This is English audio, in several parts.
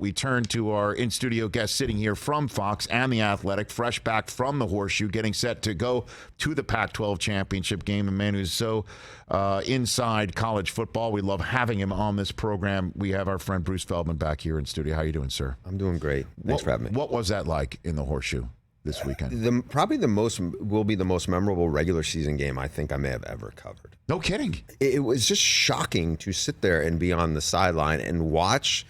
we turn to our in-studio guest sitting here from Fox and The Athletic, fresh back from the Horseshoe, getting set to go to the Pac-12 championship game. A man who's so inside college football. We love having him on this program. We have our friend Bruce Feldman back here in studio. How you doing, sir? I'm doing great. Thanks for having me. What was that like in the Horseshoe this weekend? Probably the most memorable regular season game I think I may have ever covered. No kidding. It was just shocking to sit there and be on the sideline and watch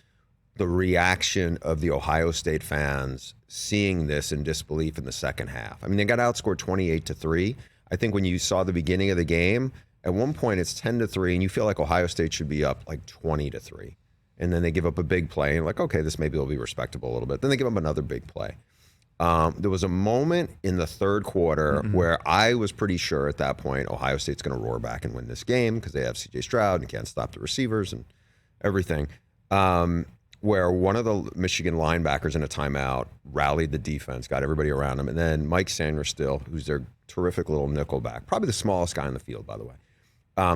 the reaction of the Ohio State fans seeing this in disbelief in the second half. I mean, they got outscored 28-3. I think when you saw the beginning of the game, at one point it's 10-3, and you feel like Ohio State should be up like 20-3. And then they give up a big play, and like, okay, this maybe will be respectable a little bit. Then they give up another big play. There was a moment in the third quarter where I was pretty sure at that point Ohio State's going to roar back and win this game because they have C.J. Stroud and can't stop the receivers and everything. Where one of the Michigan linebackers in a timeout rallied the defense, got everybody around him, and then Mike Sanderstill, who's their terrific little nickelback, probably the smallest guy on the field, by the way,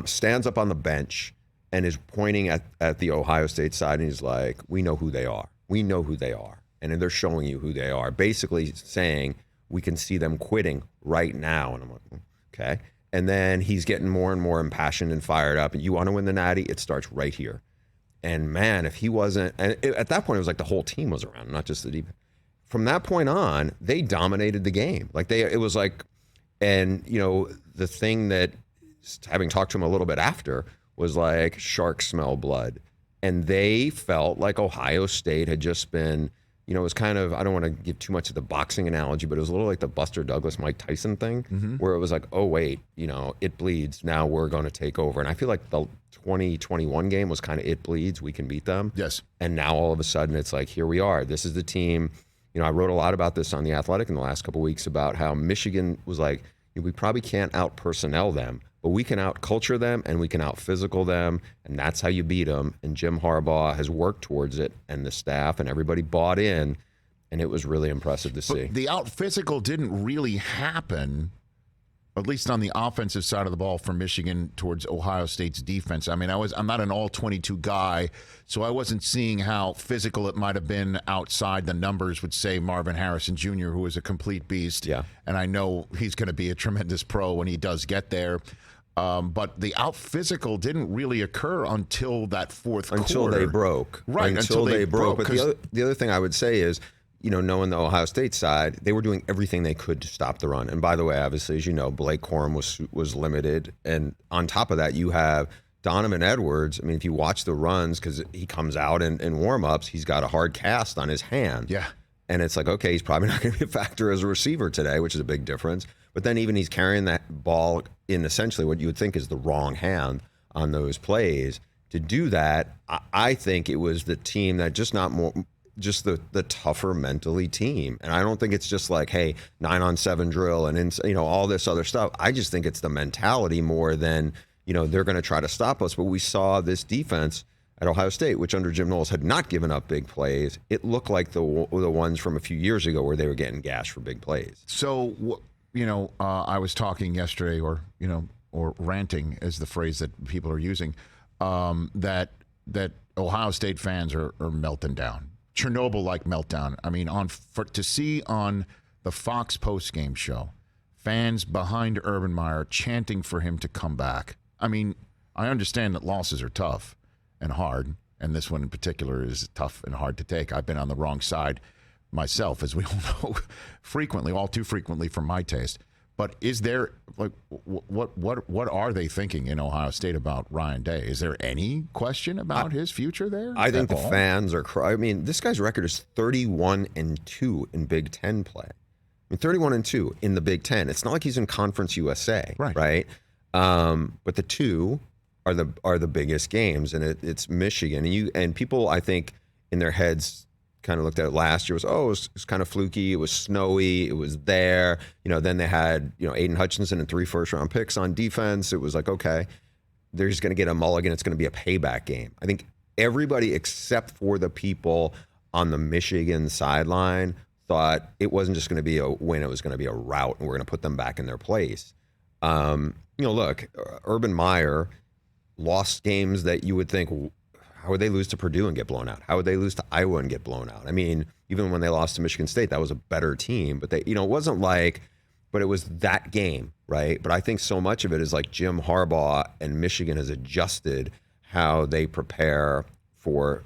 stands up on the bench and is pointing at the Ohio State side, and he's like, we know who they are. We know who they are. And they're showing you who they are, basically saying we can see them quitting right now. And I'm like, okay. And then he's getting more and more impassioned and fired up. And you want to win the Natty? It starts right here. And man, if he wasn't, and at that point, it was like the whole team was around, not just the defense. From that point on, they dominated the game. It was like, and you know, the thing that, having talked to him a little bit after, was like sharks smell blood. And they felt like Ohio State had just been, you know, it was kind of, I don't want to give too much of the boxing analogy, but it was a little like the Buster Douglas, Mike Tyson thing, where it was like, oh, wait, you know, it bleeds. Now we're going to take over. And I feel like the 2021 game was kind of it bleeds. We can beat them. Yes. And now all of a sudden it's like, here we are. This is the team. You know, I wrote a lot about this on The Athletic in the last couple of weeks about how Michigan was like, we probably can't out personnel them, but we can out culture them and we can out physical them, and that's how you beat them. And Jim Harbaugh has worked towards it, and the staff and everybody bought in, and it was really impressive to see. But the out physical didn't really happen, at least on the offensive side of the ball for Michigan towards Ohio State's defense. I mean, I'm not an all 22 guy, so I wasn't seeing how physical it might have been outside the numbers would say Marvin Harrison Jr., who is a complete beast. Yeah. And I know he's going to be a tremendous pro when he does get there. But the out physical didn't really occur until that fourth quarter. Until they broke. Right, until they broke. But the other thing I would say is, you know, knowing the Ohio State side, they were doing everything they could to stop the run. And by the way, obviously, as you know, Blake Corum was limited. And on top of that, you have Donovan Edwards. I mean, if you watch the runs, because he comes out in warm-ups, he's got a hard cast on his hand. Yeah. And it's like, okay, he's probably not going to be a factor as a receiver today, which is a big difference. But then even he's carrying that ball in essentially what you would think is the wrong hand on those plays. To do that, I think it was the team that just the tougher mentally team. And I don't think it's just like, hey, 9-on-7 drill and all this other stuff. I just think it's the mentality more than, you know, they're going to try to stop us. But we saw this defense at Ohio State, which under Jim Knowles had not given up big plays. It looked like the ones from a few years ago where they were getting gashed for big plays. So, you know, I was talking yesterday, or ranting is the phrase that people are using, that Ohio State fans are melting down. Chernobyl-like meltdown. I mean, to see on the Fox postgame show, fans behind Urban Meyer chanting for him to come back. I mean, I understand that losses are tough and hard, and this one in particular is tough and hard to take. I've been on the wrong side myself, as we all know, frequently, all too frequently for my taste. But is there, like, what are they thinking in Ohio State about Ryan Day? Is there any question about his future there? I think the fans are. I mean, this guy's record is 31-2 in Big Ten play. I mean, 31-2 in the Big Ten. It's not like he's in Conference USA, right? But the two are the biggest games, and it's Michigan, and people, I think, in their heads kind of looked at it last year, it was kind of fluky. It was snowy. It was there. You know, then they had, you know, Aiden Hutchinson and 3 first-round picks on defense. It was like, okay, they're just going to get a mulligan. It's going to be a payback game. I think everybody except for the people on the Michigan sideline thought it wasn't just going to be a win. It was going to be a rout, and we're going to put them back in their place. You know, look, Urban Meyer lost games that you would think, how would they lose to Purdue and get blown out? How would they lose to Iowa and get blown out? I mean, even when they lost to Michigan State, that was a better team, but it wasn't like, but it was that game, right? But I think so much of it is like Jim Harbaugh and Michigan has adjusted how they prepare for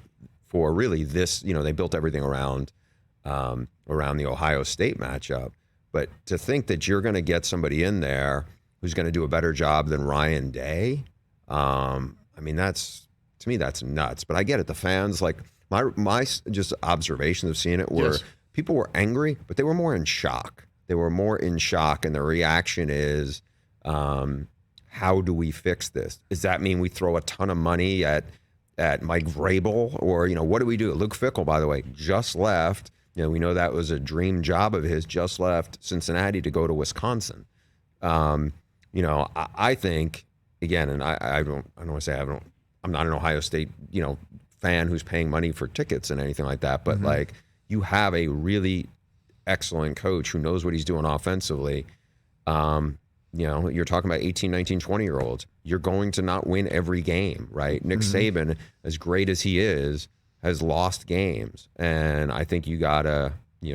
really this, they built everything around the Ohio State matchup. But to think that you're going to get somebody in there who's going to do a better job than Ryan Day, I mean, to me, that's nuts. But I get it. The fans, like my just observations of seeing it were people were angry, but they were more in shock. They were more in shock, and the reaction is, how do we fix this? Does that mean we throw a ton of money at Mike Vrabel, or what do we do? Luke Fickell, by the way, just left. We know that was a dream job of his. Just left Cincinnati to go to Wisconsin. I think again, and I don't want to say I'm not an Ohio State fan who's paying money for tickets and anything like that, but like you have a really excellent coach who knows what he's doing offensively. You're talking about 18, 19, 20-year-olds. You're going to not win every game, right? Nick Saban, as great as he is, has lost games. And I think you gotta, I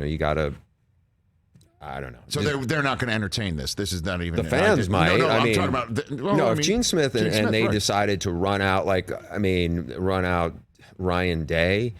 don't know. So they're not going to entertain this. This is not even the fans might. No, I'm talking about. If Gene Smith and they decided to run out Ryan Day,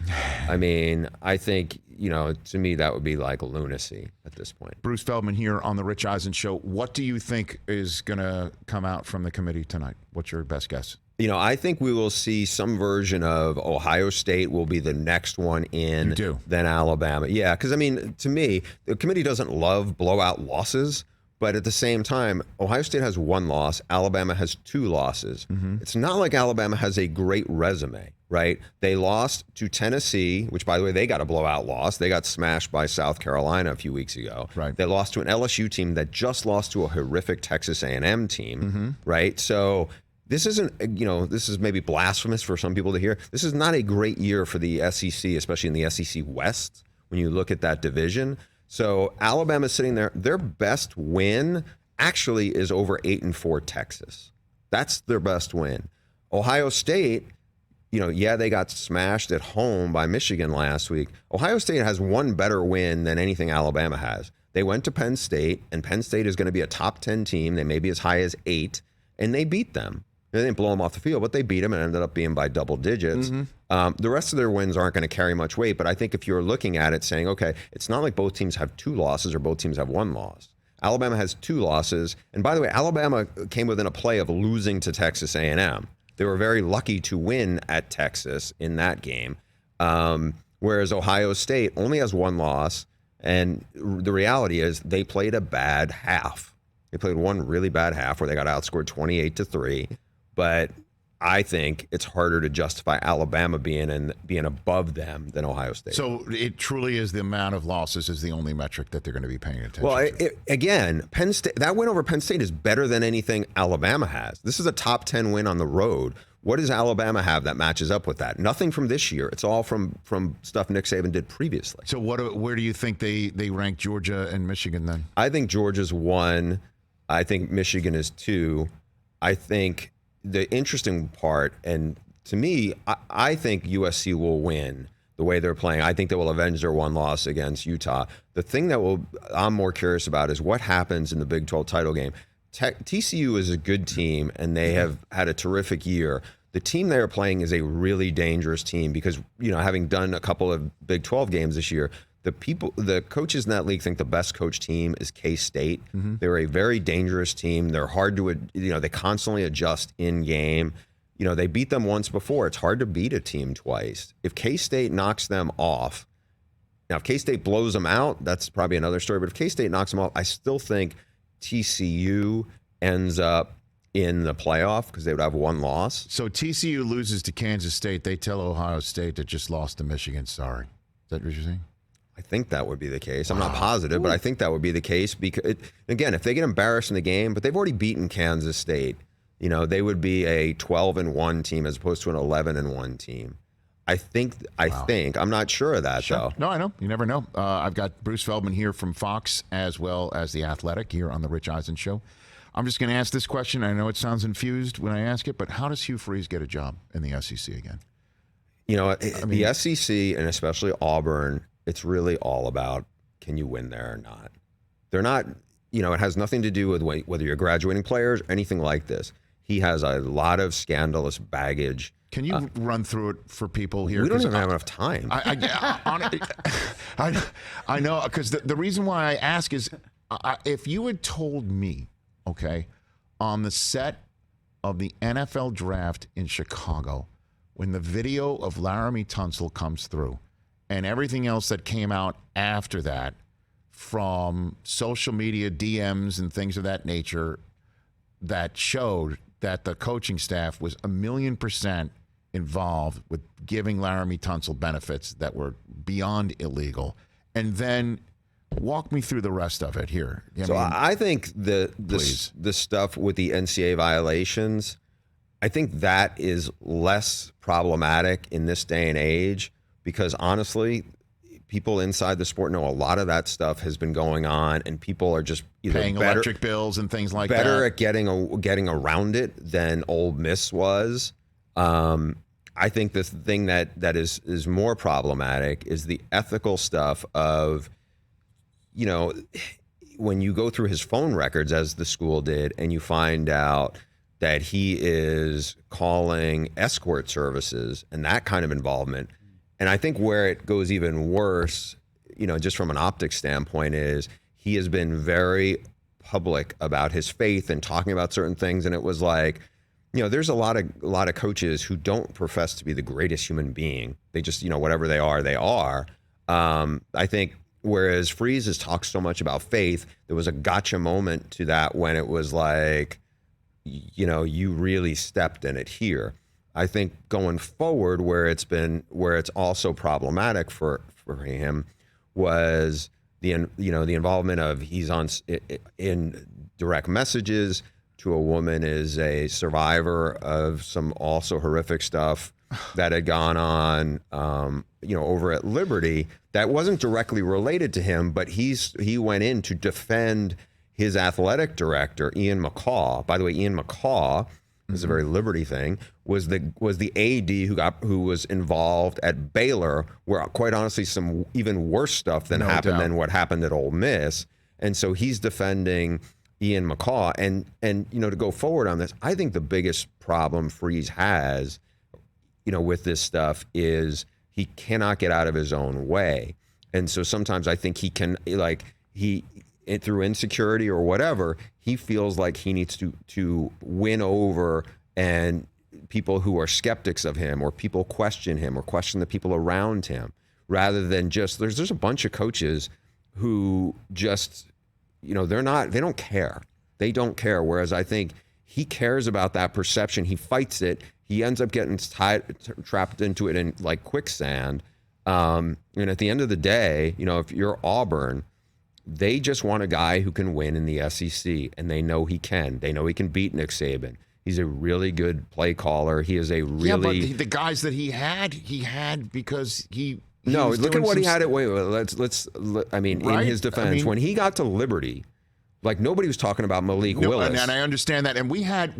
I think to me that would be like lunacy at this point. Bruce Feldman here on the Rich Eisen Show. What do you think is going to come out from the committee tonight? What's your best guess? I think we will see some version of Ohio State will be the next one in, then Alabama. Yeah, because, to me, the committee doesn't love blowout losses, but at the same time, Ohio State has 1 loss, Alabama has 2 losses. It's not like Alabama has a great resume, right? They lost to Tennessee, which, by the way, they got a blowout loss. They got smashed by South Carolina a few weeks ago. Right. They lost to an LSU team that just lost to a horrific Texas A&M team, right? So this isn't, this is maybe blasphemous for some people to hear. This is not a great year for the SEC, especially in the SEC West, when you look at that division. So Alabama's sitting there. Their best win actually is over 8-4 Texas. That's their best win. Ohio State, they got smashed at home by Michigan last week. Ohio State has one better win than anything Alabama has. They went to Penn State, and Penn State is going to be a top 10 team. They may be as high as 8, and they beat them. They didn't blow them off the field, but they beat them and ended up being by double digits. The rest of their wins aren't going to carry much weight, but I think if you're looking at it saying, okay, it's not like both teams have 2 losses or both teams have 1 loss. Alabama has 2 losses. And by the way, Alabama came within a play of losing to Texas A&M. They were very lucky to win at Texas in that game, whereas Ohio State only has 1 loss. And the reality is they played a bad half. They played one really bad half where they got outscored 28-3. But I think it's harder to justify Alabama being above them than Ohio State. So it truly is the amount of losses is the only metric that they're going to be paying attention to. Again, Penn State, that win over Penn State is better than anything Alabama has. This is a top 10 win on the road. What does Alabama have that matches up with that? Nothing from this year. It's all from stuff Nick Saban did previously. So where do you think they rank Georgia and Michigan then? I think Georgia's 1. I think Michigan is 2. I think the interesting part, and to me, I think USC will win the way they're playing. I think they will avenge their 1 loss against Utah. The thing that I'm more curious about is what happens in the Big 12 title game. TCU is a good team, and they have had a terrific year. The team they are playing is a really dangerous team because, having done a couple of Big 12 games this year, the coaches in that league think the best coach team is K-State. They're a very dangerous team. They're hard to, they constantly adjust in game. They beat them once before. It's hard to beat a team twice. If K-State knocks them off, now if K-State blows them out, that's probably another story. But if K-State knocks them off, I still think TCU ends up in the playoff because they would have 1 loss. So TCU loses to Kansas State. They tell Ohio State that just lost to Michigan. Sorry. Is that what you're saying? I think that would be the case. I'm not positive, but I think that would be the case because, again, if they get embarrassed in the game, but they've already beaten Kansas State, they would be a 12-1 team as opposed to an 11-1 team. I think. I'm not sure of that, though. No, I know. You never know. I've got Bruce Feldman here from Fox as well as The Athletic here on the Rich Eisen Show. I'm just going to ask this question. I know it sounds infused when I ask it, but how does Hugh Freeze get a job in the SEC again? You know, the SEC and especially Auburn, it's really all about, can you win there or not? They're not, you know, it has nothing to do with whether you're graduating players or anything like this. He has a lot of scandalous baggage. Can you run through it for people here? We don't even have enough time. I know, because the reason why I ask is, if you had told me, okay, on the set of the NFL draft in Chicago, when the video of Laramie Tunsil comes through and everything else that came out after that from social media DMs and things of that nature that showed that the coaching staff was 1,000,000% involved with giving Laramie Tunsil benefits that were beyond illegal, and then walk me through the rest of it here. I think the stuff with the NCAA violations, I think that is less problematic in this day and age, because honestly, people inside the sport know a lot of that stuff has been going on, and people are just either paying electric bills and things like that. Better at getting around it than Ole Miss was. I think the thing that is more problematic is the ethical stuff of, you know, when you go through his phone records, as the school did, and you find out that he is calling escort services and that kind of involvement. And I think where it goes even worse, you know, just from an optics standpoint, is he has been very public about his faith and talking about certain things. And it was like, you know, there's a lot of coaches who don't profess to be the greatest human being. They just, you know, whatever they are, they are. I think whereas Freeze has talked so much about faith, there was a gotcha moment to that when it was like, you know, you really stepped in it here. I think going forward, where it's also problematic for him was the involvement of, he's on in direct messages to a woman is a survivor of some also horrific stuff that had gone on, over at Liberty that wasn't directly related to him, but he went in to defend his athletic director, Ian McCaw. By the way, Ian McCaw, this is a very Liberty thing, was the AD who was involved at Baylor, where quite honestly some even worse stuff than than what happened at Ole Miss. And so he's defending Ian McCaw. And to go forward on this, I think the biggest problem Freeze has, with this stuff is he cannot get out of his own way. And so sometimes I think he can, through insecurity or whatever, he feels like he needs to win over and people who are skeptics of him, or people question him or question the people around him, rather than just, there's a bunch of coaches who just, they don't care. They don't care. Whereas I think he cares about that perception. He fights it. He ends up getting trapped into it in like quicksand. And at the end of the day, if you're Auburn, they just want a guy who can win in the SEC, and they know he can. They know he can beat Nick Saban. He's a really good play caller. He is a really... Yeah, but the guys that he had because he no, look at what he had at... Wait, in his defense, when he got to Liberty, like nobody was talking about Malik Willis. And I understand that. And we had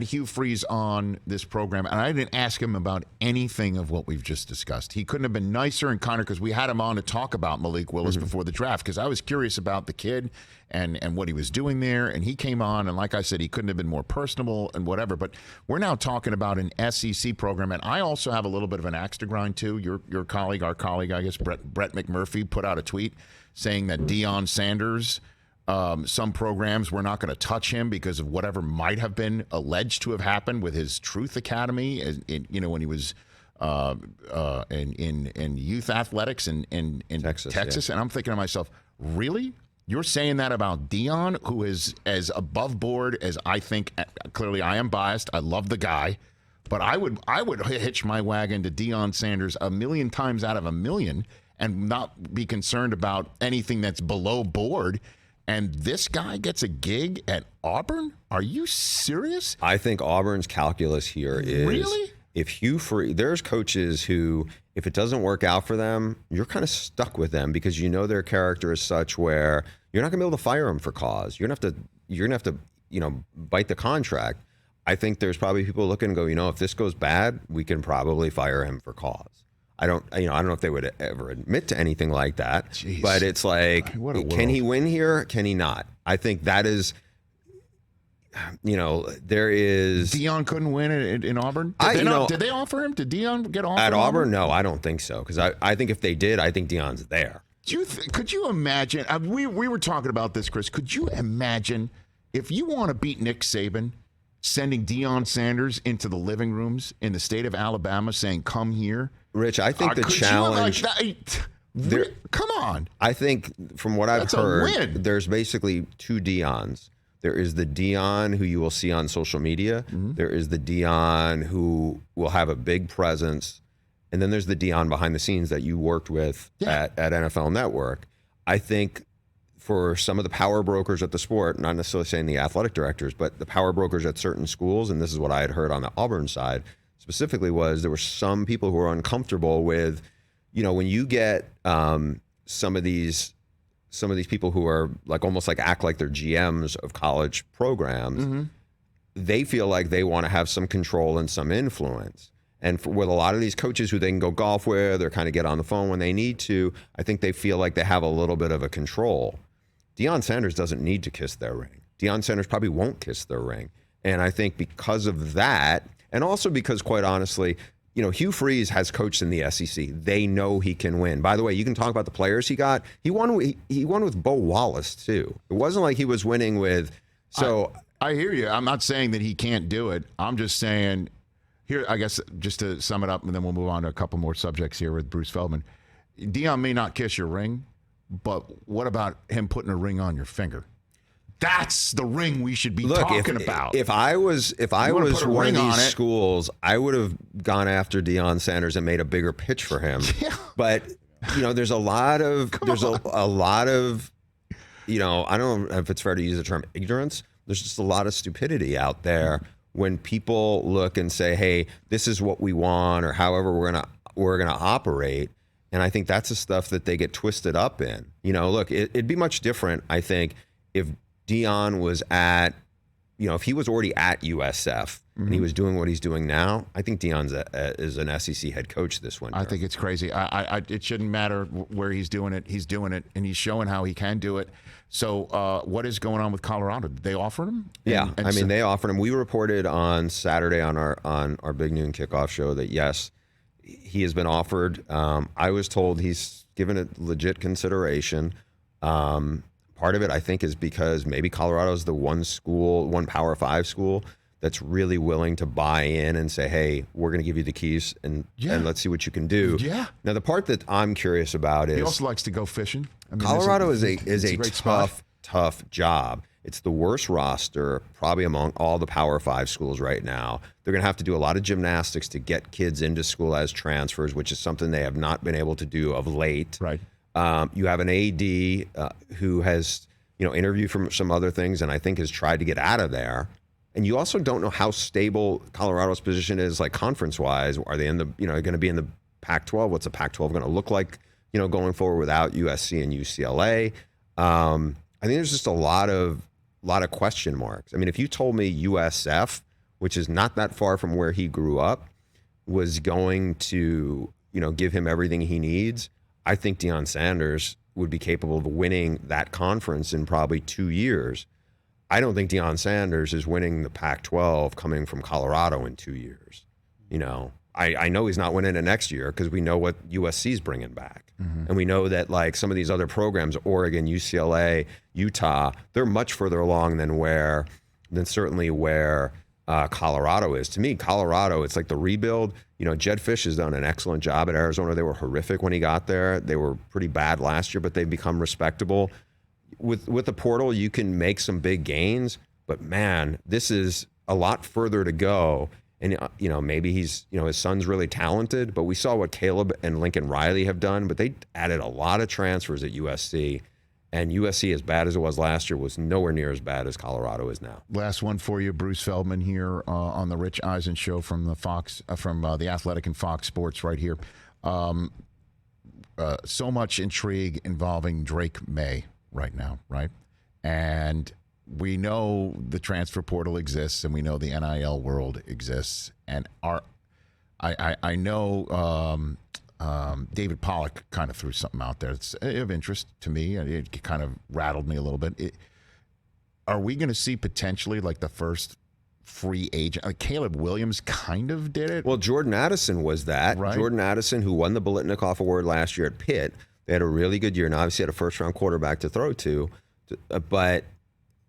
Hugh Freeze on this program, and I didn't ask him about anything of what we've just discussed. He couldn't have been nicer and kinder, because we had him on to talk about Malik Willis before the draft, because I was curious about the kid and what he was doing there. And he came on, and like I said, he couldn't have been more personable and whatever. But we're now talking about an SEC program, and I also have a little bit of an axe to grind too. Your colleague, our colleague, I guess, Brett McMurphy, put out a tweet saying that Deion Sanders... some programs were not going to touch him because of whatever might have been alleged to have happened with his Truth Academy, when he was in youth athletics in Texas. Yeah. And I'm thinking to myself, really? You're saying that about Deion, who is as above board as I think? Clearly, I am biased. I love the guy, but I would hitch my wagon to Deion Sanders 1,000,000 times out of 1,000,000 and not be concerned about anything that's below board. And this guy gets a gig at Auburn? Are you serious? I think Auburn's calculus here is, really? If Hugh Freeze, there's coaches who, if it doesn't work out for them, you're kind of stuck with them because their character is such where you're not going to be able to fire them for cause. You're going to have to bite the contract. I think there's probably people looking and go, if this goes bad, we can probably fire him for cause. I don't know if they would ever admit to anything like that. Jeez. But it's like, can he win here? Can he not? I think that is, there is. Deion couldn't win in Auburn? Did they offer him? Did Deion get offered? At Auburn? No, I don't think so. Because I think if they did, I think Deion's there. Could you imagine? We were talking about this, Chris. Could you imagine if you want to beat Nick Saban, sending Deion Sanders into the living rooms in the state of Alabama saying, come here? Rich, I think the challenge. Come on. I think from what I've heard, there's basically two Deions. There is the Deion who you will see on social media. Mm-hmm. There is the Deion who will have a big presence. And then there's the Deion behind the scenes that you worked with at NFL Network. I think for some of the power brokers at the sport, not necessarily saying the athletic directors, but the power brokers at certain schools, and this is what I had heard on the Auburn side specifically, was there were some people who were uncomfortable with, when you get some of these people who are like almost like act like they're GMs of college programs, mm-hmm. they feel like they want to have some control and some influence. And with a lot of these coaches who they can go golf with or kind of get on the phone when they need to, I think they feel like they have a little bit of a control. Deion Sanders doesn't need to kiss their ring. Deion Sanders probably won't kiss their ring. And I think because of that, and also because, quite honestly, Hugh Freeze has coached in the SEC. They know he can win. By the way, you can talk about the players he got. He won with Bo Wallace, too. It wasn't like he was winning with... So I hear you. I'm not saying that he can't do it. I'm just saying... Here, I guess, just to sum it up, and then we'll move on to a couple more subjects here with Bruce Feldman. Deion may not kiss your ring, but what about him putting a ring on your finger? That's the ring we should be talking about. If I was one of these schools, I would have gone after Deion Sanders and made a bigger pitch for him. Yeah. But there's a lot of I don't know if it's fair to use the term ignorance. There's just a lot of stupidity out there. When people look and say, "Hey, this is what we want," or however we're gonna operate, and I think that's the stuff that they get twisted up in. Look, it'd be much different, I think, if Deion was at, if he was already at USF mm-hmm. and he was doing what he's doing now. I think Deion's is an SEC head coach this winter. I think it's crazy. It shouldn't matter where he's doing it. He's doing it, and he's showing how he can do it. So what is going on with Colorado? Did they offer him? Yeah, they offered him. We reported on Saturday on our Big Noon Kickoff show that, yes, he has been offered. I was told he's given it legit consideration. Part of it, I think, is because maybe Colorado is the one Power 5 school that's really willing to buy in and say, hey, we're going to give you the keys and let's see what you can do. Yeah. Now, the part that I'm curious about is... He also likes to go fishing. Colorado is a tough job. It's the worst roster probably among all the Power 5 schools right now. They're going to have to do a lot of gymnastics to get kids into school as transfers, which is something they have not been able to do of late. Right. You have an AD who has, interviewed for some other things and I think has tried to get out of there. And you also don't know how stable Colorado's position is, like conference-wise. Are they going to be in the Pac-12? What's the Pac-12 going to look like, going forward without USC and UCLA? I think there's just a lot of question marks. I mean, if you told me USF, which is not that far from where he grew up, was going to, give him everything he needs, I think Deion Sanders would be capable of winning that conference in probably 2 years. I don't think Deion Sanders is winning the Pac-12 coming from Colorado in 2 years. I know he's not winning it next year because we know what USC's bringing back. Mm-hmm. And we know that like some of these other programs, Oregon, UCLA, Utah, they're much further along than certainly where Colorado is. To me, Colorado, it's like the rebuild. Jed Fish has done an excellent job at Arizona. They were horrific when he got there. They were pretty bad last year, but they've become respectable. With the portal, you can make some big gains, but man, this is a lot further to go. And, maybe he's, his son's really talented, but we saw what Caleb and Lincoln Riley have done, but they added a lot of transfers at USC. And USC, as bad as it was last year, was nowhere near as bad as Colorado is now. Last one for you, Bruce Feldman here on the Rich Eisen Show from the the Athletic and Fox Sports right here. So much intrigue involving Drake Maye right now, right? And we know the transfer portal exists, and we know the NIL world exists, and I know David Pollack kind of threw something out there that's of interest to me. It kind of rattled me a little bit. Are we going to see potentially like the first free agent? Caleb Williams kind of did it. Well, Jordan Addison was that. Right. Jordan Addison, who won the Biletnikoff Award last year at Pitt. They had a really good year, and obviously had a first-round quarterback to throw to. But,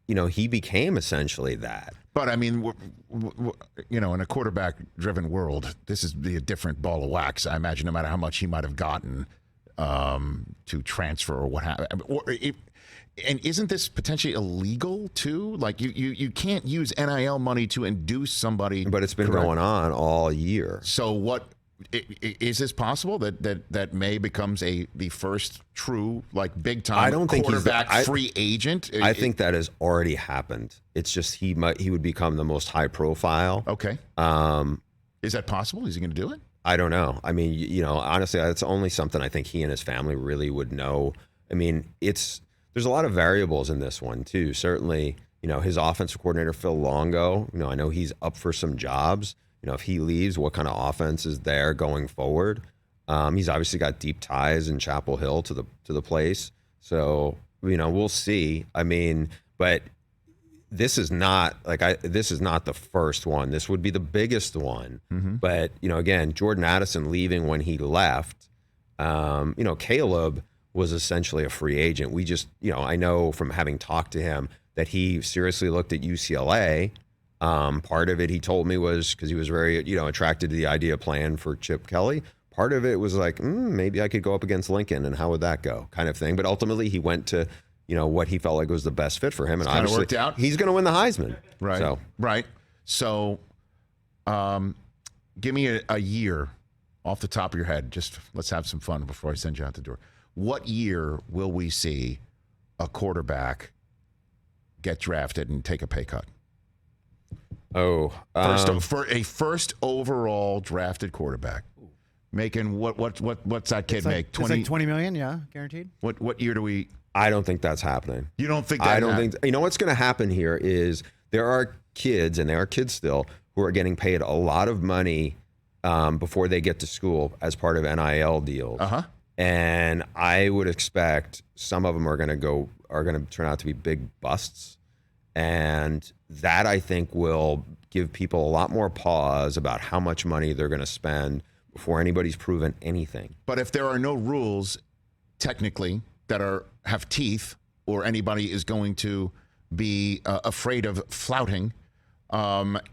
he became essentially that. But, I mean, in a quarterback-driven world, this is a different ball of wax. I imagine no matter how much he might have gotten to transfer or what have you. And isn't this potentially illegal, too? Like, you can't use NIL money to induce somebody. But it's been going on all year. So what is this possible that Maye becomes the first true, like, big-time quarterback free agent? I think that has already happened. It's just he would become the most high-profile. Okay. Is that possible? Is he going to do it? I don't know. I mean, honestly, that's only something I think he and his family really would know. I mean, there's a lot of variables in this one, too. Certainly, his offensive coordinator, Phil Longo, I know he's up for some jobs. If he leaves, what kind of offense is there going forward? He's obviously got deep ties in Chapel Hill to the place. So, we'll see. I mean, but this is not the first one. This would be the biggest one. Mm-hmm. But, again, Jordan Addison leaving when he left, Caleb was essentially a free agent. We just, I know from having talked to him that he seriously looked at UCLA. Part of it, he told me, was because he was very, attracted to the idea of playing for Chip Kelly. Part of it was like, maybe I could go up against Lincoln, and how would that go, kind of thing. But ultimately, he went to, what he felt like was the best fit for him, and obviously, worked out. He's going to win the Heisman. Right. So, give me a year off the top of your head. Just let's have some fun before I send you out the door. What year will we see a quarterback get drafted and take a pay cut? For a first overall drafted quarterback, making what's that kid make? 20? It's like 20 million, yeah, guaranteed. What year do we? I don't think that's happening. You don't think? I don't think. What's going to happen here is there are kids, and there are kids still, who are getting paid a lot of money before they get to school as part of NIL deals. And I would expect some of them are going to turn out to be big busts. And that, I think, will give people a lot more pause about how much money they're going to spend before anybody's proven anything. But if there are no rules, technically, that have teeth, or anybody is going to be afraid of flouting,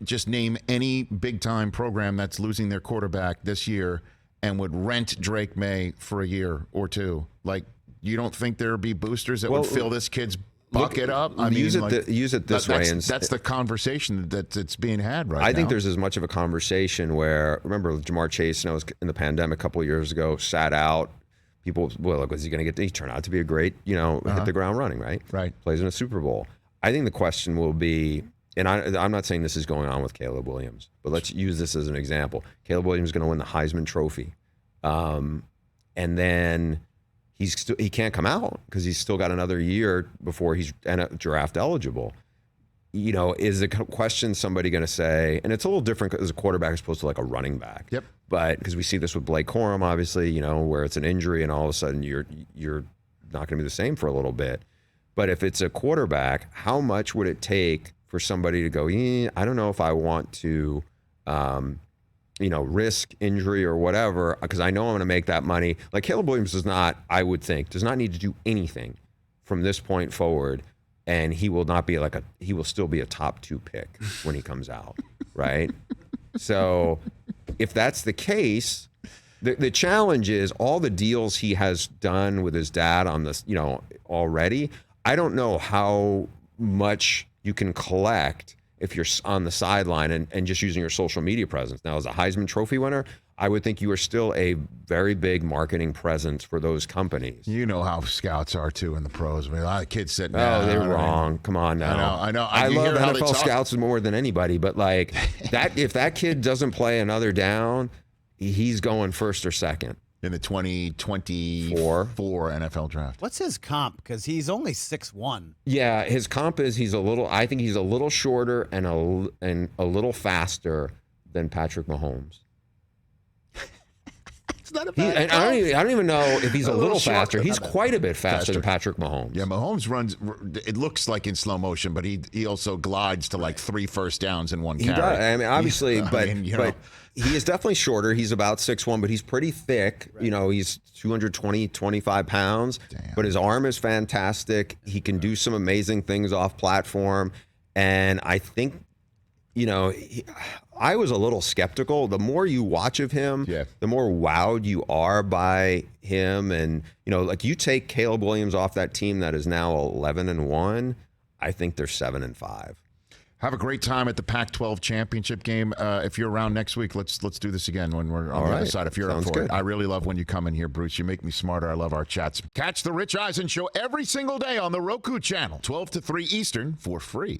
just name any big-time program that's losing their quarterback this year and would rent Drake Maye for a year or two. Like, you don't think there would be boosters that would fill this kid's bucket up? I mean, use it this way. That's the conversation that's being had right now. I think there's as much of a conversation where, remember, Jamar Chase, in the pandemic a couple of years ago, sat out. People, was he going to get? He turned out to be a great, hit the ground running, right? Right. Plays in a Super Bowl. I think the question will be, and I'm not saying this is going on with Caleb Williams, but let's use this as an example. Caleb Williams is going to win the Heisman Trophy, and then he can't come out because he's still got another year before he's draft eligible. Is the question somebody going to say, and it's a little different as a quarterback as opposed to like a running back. Yep. But because we see this with Blake Corum, obviously, where it's an injury and all of a sudden you're not going to be the same for a little bit. But if it's a quarterback, how much would it take for somebody to go, I don't know if I want to, risk injury or whatever, because I know I'm going to make that money. Like Caleb Williams does not need to do anything from this point forward, and he will still be a top 2 pick when he comes out, right? So if that's the case, the challenge is all the deals he has done with his dad on this, already. I don't know how much you can collect if you're on the sideline and just using your social media presence. Now, as a Heisman Trophy winner, I would think you are still a very big marketing presence for those companies. You know how scouts are, too, in the pros. I mean, a lot of kids sitting down. Oh, they're wrong. Come on now. I know. I love NFL scouts more than anybody, but like that, if that kid doesn't play another down, he's going first or second. in the 2024 NFL draft. What's his comp? Because he's only 6'1". Yeah, his comp is I think he's a little shorter and a little faster than Patrick Mahomes. It's not a bad I don't even know if he's a little faster. He's shorter. quite a bit faster than Patrick Mahomes. Yeah, Mahomes runs. It looks like in slow motion, but he also glides to like 3 first downs in one carry. He does. I mean, obviously, but know. he is definitely shorter. He's about 6'1", but he's pretty thick. Right. You know, he's 25 pounds. Damn. But his arm is fantastic. He can do some amazing things off platform. And I think, you know, I was a little skeptical. The more you watch of him, the more wowed you are by him. And, you know, like you take Caleb Williams off that team that is now 11-1, I think they're 7-5. Have a great time at the Pac-12 championship game. If you're around next week, let's do this again when we're on the other side. If you're up for it, I really love when you come in here, Bruce. You make me smarter. I love our chats. Catch the Rich Eisen Show every single day on the Roku channel, 12 to 3 Eastern, for free.